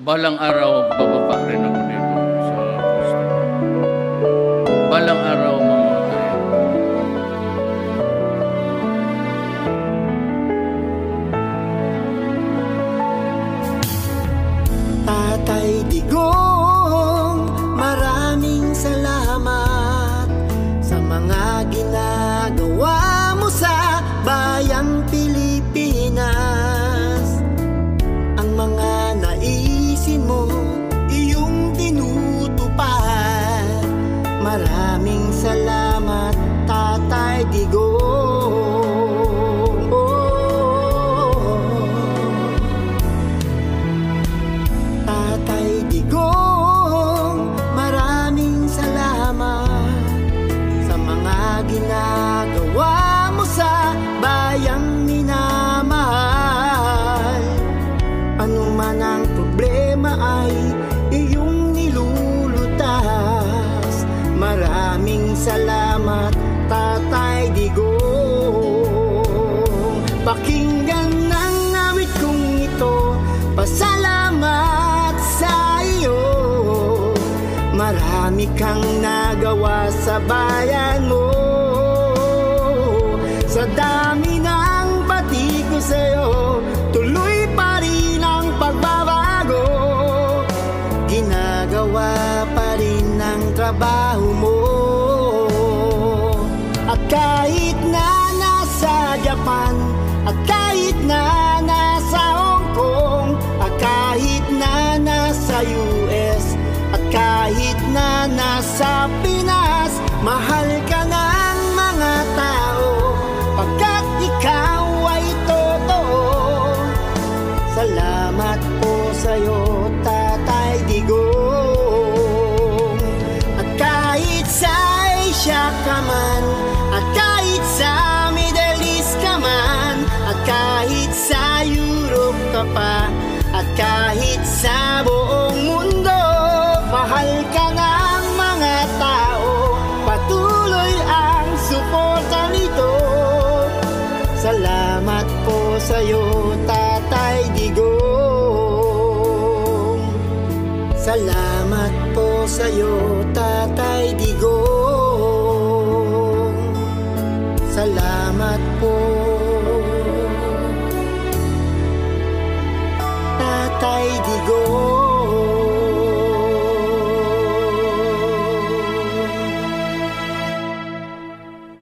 Balang araw bababa rin ako dito sa pwesto. Balang araw mamamatay ako. Tatay Digong, maraming salamat sa mga ginagawa mo sa bayang Pilipinas. Ang mga naisin mo, iyong tinutupad. Maraming salamat, Tatay Digong. Tatay Digong, maraming salamat sa mga ginagawa mo sa bayang minamahal. Ano man ang problema ay iyong nilulutas. Maraming salamat, Tatay Digong. Pakinggan ang awit kong ito, pasalamat sa iyo. Marami kang nagawa sa bayan mo. Sa dami ng pati ko sa'yo, tuloy pa rin ang pagbabago. Ginagawa pa rin ang trabaho mo. At kahit na nasa Japan, at kahit na nasa Hong Kong, at kahit na nasa US, at kahit na nasa Pinas, mahal ka ng mga tao, pagkat ikaw ay totoo. Salamat po sa'yo, Tatay Digong. At kahit sa Asia ka man, at kahit sa Middle East ka man, at kahit sa Europe ka pa, at kahit sa buong mundo, mahal ka ng mga tao, patuloy ang suporta nito. Salamat po sa'yo, Tatay Digong. Salamat po sa'yo, Tatay Digong.